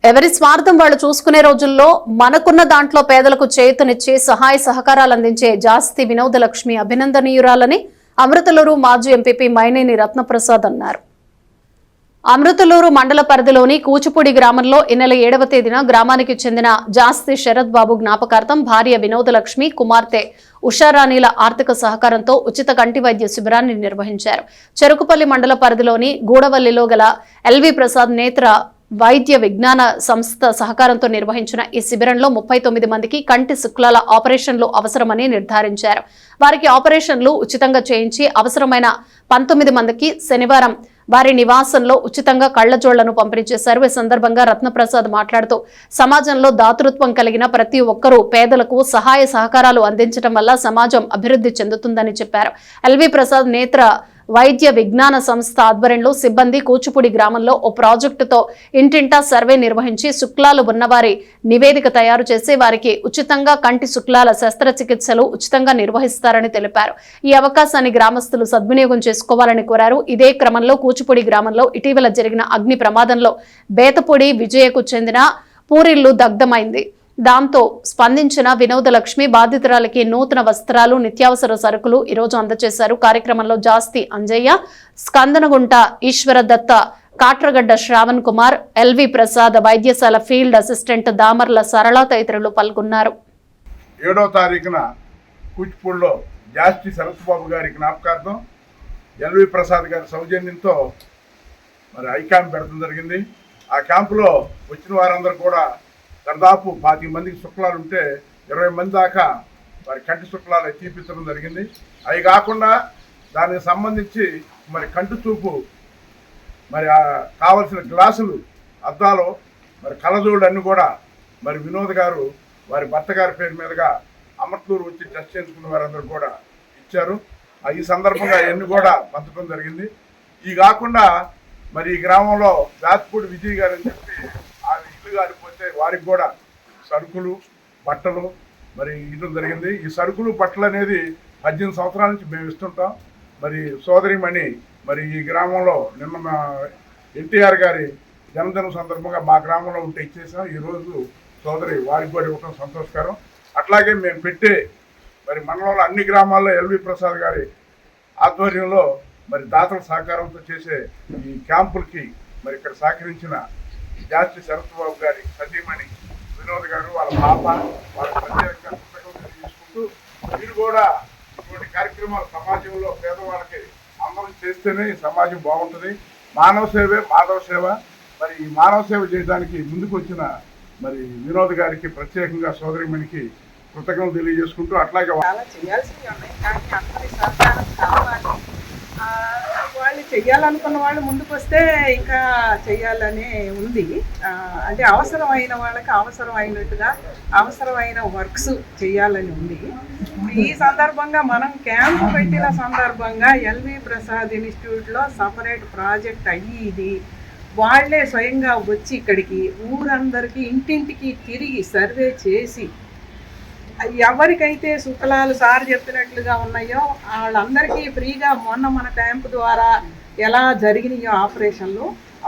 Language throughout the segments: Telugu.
ఎవరి స్వార్థం వాళ్ళు చూసుకునే రోజుల్లో మనకున్న దాంట్లో పేదలకు చేతునిచ్చి సహాయ సహకారాలు అందించే జాస్తి వినోదలక్ష్మి అభినందనీయురాలని అమృతలూరు మాజీ ఎంపీపీ మైనేని రత్నప్రసాద్ అన్నారు. అమృతలూరు మండల పరిధిలోని కూచిపూడి గ్రామంలో ఈ నెల 7వ తేదీన గ్రామానికి చెందిన జాస్తి శరత్ బాబు జ్ఞాపకార్థం భార్య వినోదలక్ష్మి, కుమార్తె ఉషారాణిల ఆర్థిక సహకారంతో ఉచిత కంటి వైద్య శిబిరాన్ని నిర్వహించారు. చెరుకుపల్లి మండల పరిధిలోని గూడవల్లిలో గల ఎల్వి ప్రసాద్ నేత్ర వైద్య విజ్ఞాన సంస్థ సహకారంతో నిర్వహించిన ఈ శిబిరంలో 39 మందికి కంటి శుక్లాల ఆపరేషన్లు అవసరమని నిర్ధారించారు. వారికి ఆపరేషన్లు ఉచితంగా చేయించి అవసరమైన 19 మందికి శనివారం వారి నివాసంలో ఉచితంగా కళ్లజోళ్లను పంపిణీ చేశారు. ఈ సందర్భంగా రత్నప్రసాద్ మాట్లాడుతూ సమాజంలో దాతృత్వం కలిగిన ప్రతి ఒక్కరూ పేదలకు సహాయ సహకారాలు అందించడం వల్ల సమాజం అభివృద్ధి చెందుతుందని చెప్పారు. ఎల్వి ప్రసాద్ నేత్ర వైద్య విజ్ఞాన సంస్థ ఆధ్వర్యంలో సిబ్బంది కూచిపూడి గ్రామంలో ఓ ప్రాజెక్టుతో ఇంటింటా సర్వే నిర్వహించి శుక్లాలు ఉన్నవారి నివేదిక తయారు చేసి వారికి ఉచితంగా కంటి శుక్లాల శస్త్రచికిత్సలు ఉచితంగా నిర్వహిస్తారని తెలిపారు. ఈ అవకాశాన్ని గ్రామస్తులు సద్వినియోగం చేసుకోవాలని కోరారు. ఇదే క్రమంలో కూచిపూడి గ్రామంలో ఇటీవల జరిగిన అగ్ని ప్రమాదంలో బేతపూడి విజయకు చెందిన పూరిల్లు దగ్ధమైంది. దాంతో స్పందించిన వినోదలక్ష్మి బాధితురాలకి నూతన వస్త్రాలు, నిత్యావసర సరుకులు ఈరోజు అందజేశారు. కార్యక్రమంలో జాస్తి అంజయ్య, స్కందనగుంట ఈశ్వరదత్త, కాట్రగడ్డ శ్రావణ్ కుమార్, ఎల్వి ప్రసాద్, వైద్యశాల ఫీల్డ్ అసిస్టెంట్ దామర్ల సరళ తదితరులు పాల్గొన్నారు. 7వ తారీఖున కూచిపూడిలో జాస్తి శరత్ బాబు గారి జ్ఞాపకార్థం ఎల్వి ప్రసాద్ గారి సౌజన్యంతో మరి ఐ క్యాంప్ పెడతాం జరిగింది. ఆ క్యాంపులో వచ్చిన వారందరూ కూడా దాదాపు 25 మందికి శుక్లాలు ఉంటే 20 మంది దాకా మరి కంటి శుక్లాలు తీపించడం జరిగింది. అవి కాకుండా దానికి సంబంధించి మరి కంటి చూపు మరి కావలసిన గ్లాసులు, అద్దాలు, మరి కళ్ళజోళ్ళు అన్నీ కూడా మరి వినోద్ గారు వారి భర్త గారి పేరు మీదుగా అమర్తూరు వచ్చి టెస్ట్ చేసుకున్న వారందరూ కూడా ఇచ్చారు. ఈ సందర్భంగా అవన్నీ కూడా పంచడం జరిగింది. ఈ కాకుండా మరి ఈ గ్రామంలో జాస్పూడి విజయ్ గారు అని చెప్పి ఆయన ఇల్లు కాలిపోతే వారికి కూడా సరుకులు, బట్టలు మరి ఇవ్వడం జరిగింది. ఈ సరుకులు, బట్టలు అనేది 18 సంవత్సరాల నుంచి మేము ఇస్తుంటాం. మరి సోదరిమణి మరి ఈ గ్రామంలో నిన్న ఎన్టీఆర్ గారి జన్మదినం సందర్భంగా మా గ్రామంలో ఉంటే ఇచ్చేసాం. ఈరోజు సోదరి వారికి కూడా ఇవ్వడం సంతోషకరం. అట్లాగే మేము పెట్టే మరి మండలంలో అన్ని గ్రామాల్లో ఎల్వి ప్రసాద్ గారి ఆధ్వర్యంలో మరి దాతల సహకారంతో చేసే ఈ క్యాంపులకి మరి ఇక్కడ సహకరించిన జాస్తి శరత్ బాబు గారి సతీమణి వినోద్ గారు, వాళ్ళ పాప, వాళ్ళ ప్రత్యేకంగా కృతజ్ఞతలు తీసుకుంటూ మీరు కూడా ఇటువంటి కార్యక్రమాలు సమాజంలో పేదవాళ్ళకి అందరం చేస్తేనే సమాజం బాగుంటుంది. మానవ సేవే మాధవ సేవ. మరి ఈ మానవ సేవ చేయడానికి ముందుకు వచ్చిన మరి వినోద్ గారికి ప్రత్యేకంగా సోదరిమణికి కృతజ్ఞతలు తెలియజేసుకుంటూ అట్లాగే వాళ్ళు చెయ్యాలనుకున్న వాళ్ళు ముందుకు వస్తే ఇంకా చెయ్యాలని ఉంది. అంటే అవసరమైన వాళ్ళకి అవసరమైనట్టుగా అవసరమైన వర్క్స్ చేయాలని ఉంది. ఈ సందర్భంగా మనం క్యాంప్ పెట్టిన సందర్భంగా ఎల్వి ప్రసాద్ ఇన్స్టిట్యూట్లో సపరేట్ ప్రాజెక్ట్ అయ్యి ఇది వాళ్లే స్వయంగా వచ్చి ఇక్కడికి ఊరందరికీ ఇంటింటికి తిరిగి సర్వే చేసి ఎవరికైతే శుక్లాలు సార్ చెప్పినట్లుగా ఉన్నాయో వాళ్ళందరికీ ఫ్రీగా మన క్యాంప్ ద్వారా ఎలా జరిగినాయో ఆపరేషన్లు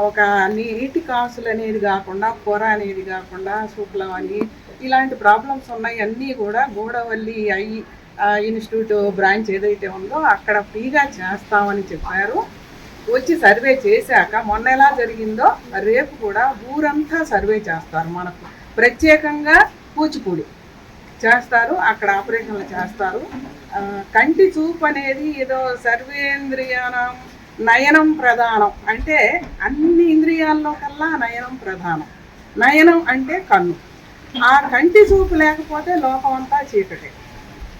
ఒక నీటి కాసులు అనేది కాకుండా, పొర అనేది కాకుండా, శుక్లం అని ఇలాంటి ప్రాబ్లమ్స్ ఉన్నాయి అన్నీ కూడా గూడవల్లి ఇన్స్టిట్యూట్ బ్రాంచ్ ఏదైతే ఉందో అక్కడ ఫ్రీగా చేస్తామని చెప్పారు. వచ్చి సర్వే చేశాక మొన్న ఎలా జరిగిందో రేపు కూడా ఊరంతా సర్వే చేస్తారు. మనకు ప్రత్యేకంగా కూచిపూడి చేస్తారు, అక్కడ ఆపరేషన్లు చేస్తారు. కంటి చూపు అనేది ఏదో సర్వేంద్రియానం నయనం ప్రధానం అంటే అన్ని ఇంద్రియాల్లో కల్లా నయనం ప్రధానం. నయనం అంటే కన్ను. ఆ కంటి చూపు లేకపోతే లోకం అంతా చీకటే.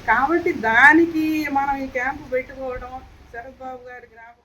కాబట్టి దానికి మనం ఈ క్యాంపు పెట్టుకోవడం శరత్ బాబు గారి జ్ఞాపకం